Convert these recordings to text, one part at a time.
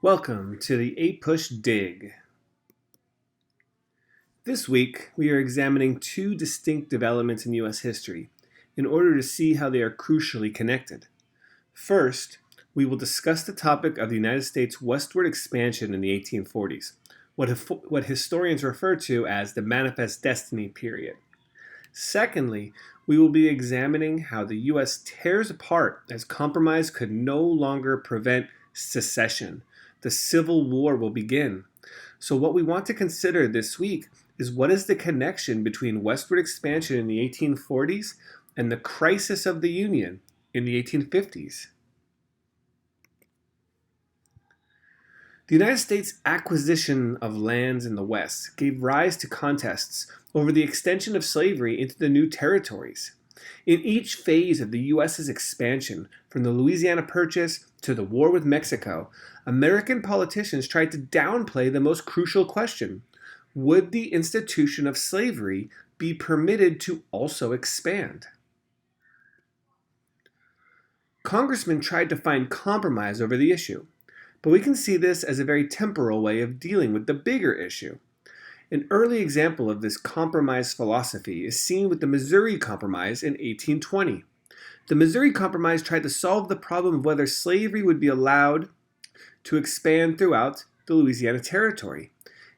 Welcome to the APUSH Dig. This week, we are examining two distinct developments in U.S. history in order to see how they are crucially connected. First, we will discuss the topic of the United States' westward expansion in the 1840s, what historians refer to as the Manifest Destiny period. Secondly, we will be examining how the U.S. tears apart as compromise could no longer prevent secession. The Civil War will begin. So what we want to consider this week is what is the connection between westward expansion in the 1840s and the crisis of the Union in the 1850s. The United States' acquisition of lands in the West gave rise to contests over the extension of slavery into the new territories. In each phase of the U.S.'s expansion, from the Louisiana Purchase to the war with Mexico, American politicians tried to downplay the most crucial question: would the institution of slavery be permitted to also expand? Congressmen tried to find compromise over the issue, but we can see this as a very temporal way of dealing with the bigger issue. An early example of this compromise philosophy is seen with the Missouri Compromise in 1820. The Missouri Compromise tried to solve the problem of whether slavery would be allowed to expand throughout the Louisiana Territory.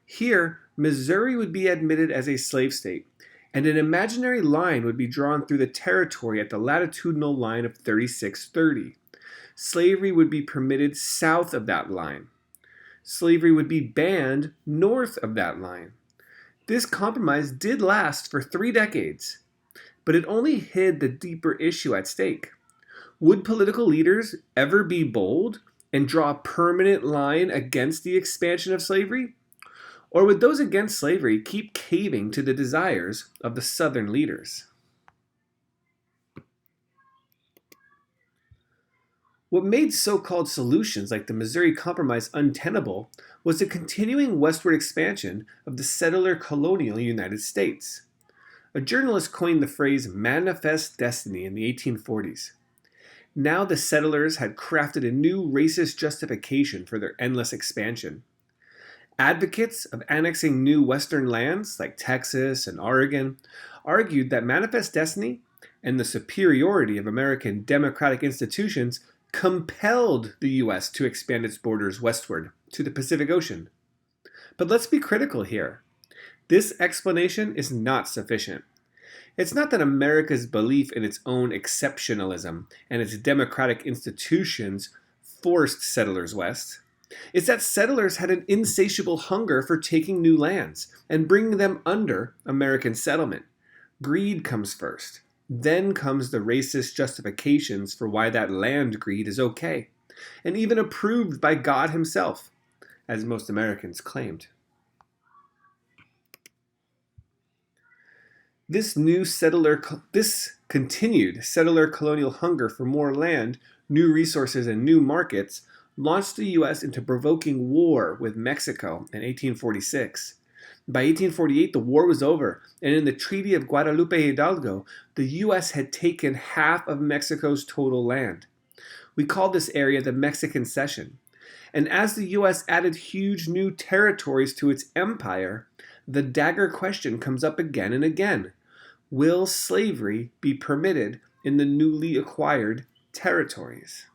Here, Missouri would be admitted as a slave state, and an imaginary line would be drawn through the territory at the latitudinal line of 3630. Slavery would be permitted south of that line. Slavery would be banned north of that line. This compromise did last for 3 decades, but it only hid the deeper issue at stake. Would political leaders ever be bold and draw a permanent line against the expansion of slavery? Or would those against slavery keep caving to the desires of the Southern leaders? What made so-called solutions like the Missouri Compromise untenable was the continuing westward expansion of the settler colonial United States. A journalist coined the phrase manifest destiny in the 1840s. Now the settlers had crafted a new racist justification for their endless expansion. Advocates of annexing new western lands like Texas and Oregon argued that manifest destiny and the superiority of American democratic institutions compelled the U.S. to expand its borders westward to the Pacific Ocean. But let's be critical here. This explanation is not sufficient. It's not that America's belief in its own exceptionalism and its democratic institutions forced settlers west. It's that settlers had an insatiable hunger for taking new lands and bringing them under American settlement. Greed comes first. Then comes the racist justifications for why that land greed is okay, and even approved by God himself, as most Americans claimed. This continued settler colonial hunger for more land, new resources, and new markets launched the U.S. into provoking war with Mexico in 1846. By 1848, the war was over, and in the Treaty of Guadalupe Hidalgo, the U.S. had taken half of Mexico's total land. We call this area the Mexican Cession. And as the U.S. added huge new territories to its empire, the dagger question comes up again and again. Will slavery be permitted in the newly acquired territories?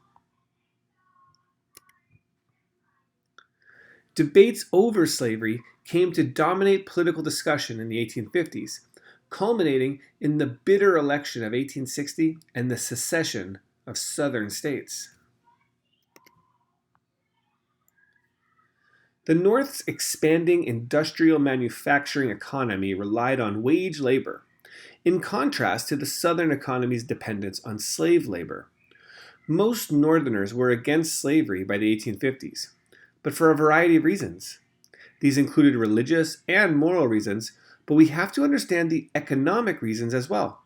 Debates over slavery came to dominate political discussion in the 1850s, culminating in the bitter election of 1860 and the secession of Southern states. The North's expanding industrial manufacturing economy relied on wage labor, in contrast to the Southern economy's dependence on slave labor. Most Northerners were against slavery by the 1850s, but for a variety of reasons. These included religious and moral reasons, but we have to understand the economic reasons as well.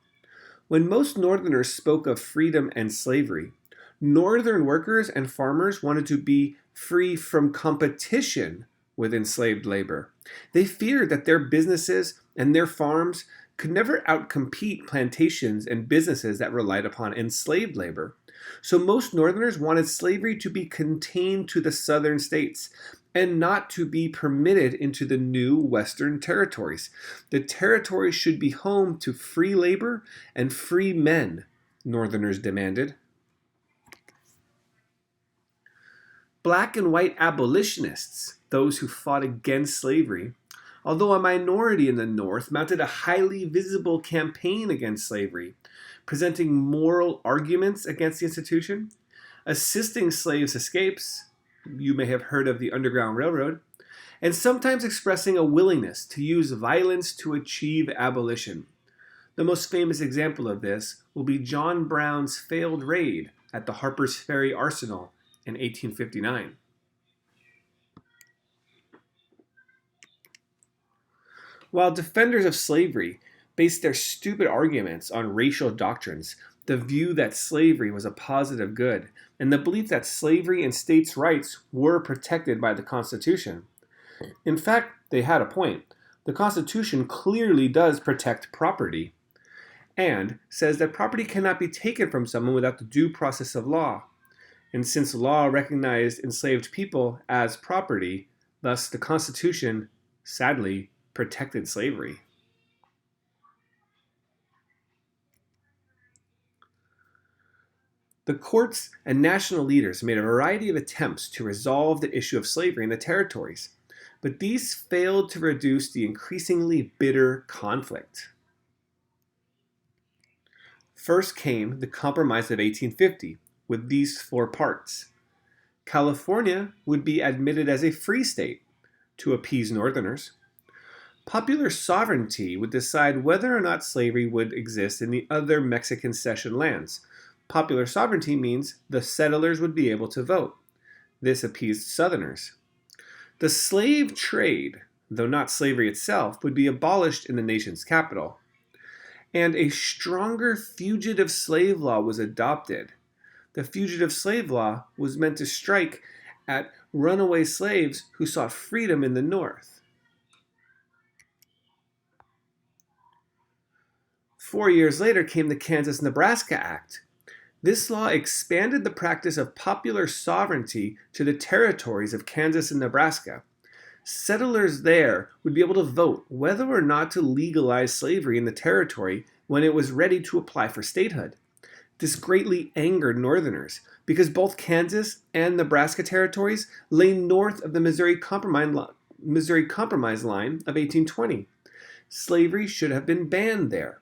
When most Northerners spoke of freedom and slavery, Northern workers and farmers wanted to be free from competition with enslaved labor. They feared that their businesses and their farms could never outcompete plantations and businesses that relied upon enslaved labor, So most Northerners wanted slavery to be contained to the Southern states and not to be permitted into the new Western territories. The territories should be home to free labor and free men, Northerners demanded. Black and white abolitionists, those who fought against slavery, although a minority in the North, mounted a highly visible campaign against slavery, presenting moral arguments against the institution, assisting slaves' escapes, you may have heard of the Underground Railroad, and sometimes expressing a willingness to use violence to achieve abolition. The most famous example of this will be John Brown's failed raid at the Harper's Ferry Arsenal in 1859. While defenders of slavery based their stupid arguments on racial doctrines, the view that slavery was a positive good, and the belief that slavery and states' rights were protected by the Constitution. In fact, they had a point. The Constitution clearly does protect property, and says that property cannot be taken from someone without the due process of law. And since law recognized enslaved people as property, thus the Constitution, sadly, protected slavery. The courts and national leaders made a variety of attempts to resolve the issue of slavery in the territories, but these failed to reduce the increasingly bitter conflict. First came the Compromise of 1850, with these four parts. California would be admitted as a free state to appease Northerners. Popular sovereignty would decide whether or not slavery would exist in the other Mexican cession lands. Popular sovereignty means the settlers would be able to vote. This appeased Southerners. The slave trade, though not slavery itself, would be abolished in the nation's capital. And a stronger fugitive slave law was adopted. The fugitive slave law was meant to strike at runaway slaves who sought freedom in the North. 4 years later came the Kansas-Nebraska Act. This law expanded the practice of popular sovereignty to the territories of Kansas and Nebraska. Settlers there would be able to vote whether or not to legalize slavery in the territory when it was ready to apply for statehood. This greatly angered Northerners because both Kansas and Nebraska territories lay north of the Missouri Compromise line of 1820. Slavery should have been banned there.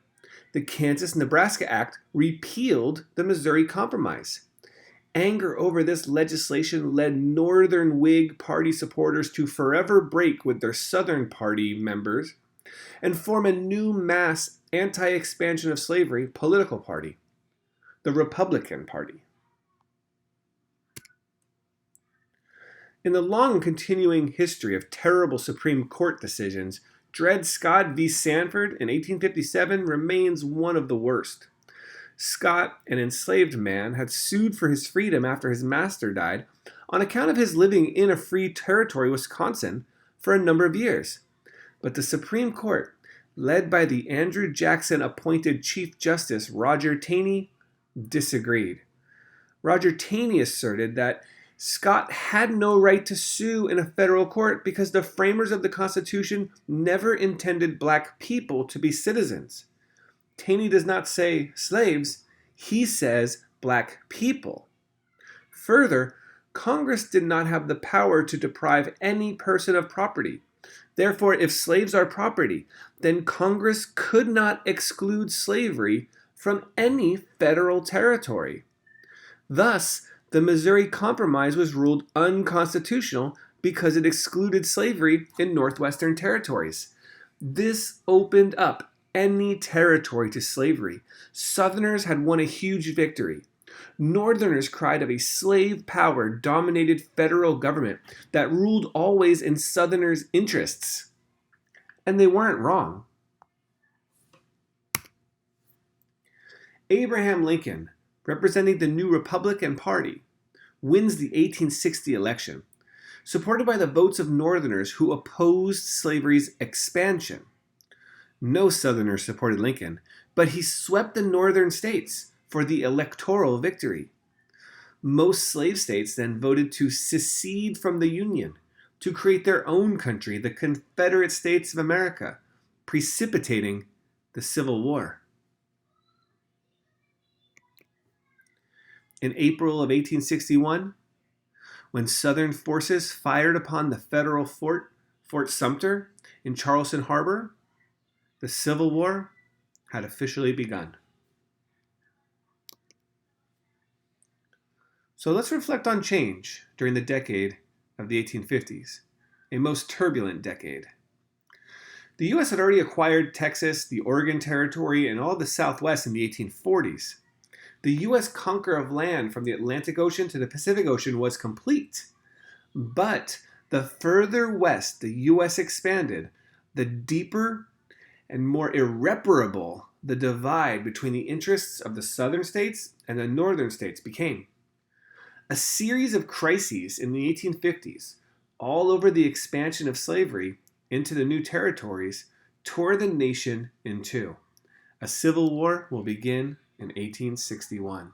The Kansas-Nebraska Act repealed the Missouri Compromise. Anger over this legislation led Northern Whig Party supporters to forever break with their Southern Party members and form a new mass anti-expansion of slavery political party, the Republican Party. In the long and continuing history of terrible Supreme Court decisions, Dred Scott v. Sanford in 1857 remains one of the worst. Scott, an enslaved man, had sued for his freedom after his master died on account of his living in a free territory, Wisconsin, for a number of years. But the Supreme Court, led by the Andrew Jackson-appointed Chief Justice Roger Taney, disagreed. Roger Taney asserted that Scott had no right to sue in a federal court because the framers of the Constitution never intended black people to be citizens. Taney does not say slaves, he says black people. Further, Congress did not have the power to deprive any person of property. Therefore, if slaves are property, then Congress could not exclude slavery from any federal territory. Thus, the Missouri Compromise was ruled unconstitutional because it excluded slavery in northwestern territories. This opened up any territory to slavery. Southerners had won a huge victory. Northerners cried of a slave power dominated federal government that ruled always in Southerners' interests. And they weren't wrong. Abraham Lincoln, representing the new Republican Party, wins the 1860 election, supported by the votes of Northerners who opposed slavery's expansion. No Southerners supported Lincoln, but he swept the northern states for the electoral victory. Most slave states then voted to secede from the Union, to create their own country, the Confederate States of America, precipitating the Civil War. In April of 1861, when Southern forces fired upon the federal Fort Sumter in Charleston Harbor, the Civil War had officially begun. So let's reflect on change during the decade of the 1850s, a most turbulent decade. The U.S. had already acquired Texas, the Oregon Territory, and all the Southwest in the 1840s. The U.S. conquer of land from the Atlantic Ocean to the Pacific Ocean was complete. But the further west the U.S. expanded, the deeper and more irreparable the divide between the interests of the southern states and the northern states became. A series of crises in the 1850s, all over the expansion of slavery into the new territories, tore the nation in two. A civil war will begin in 1861.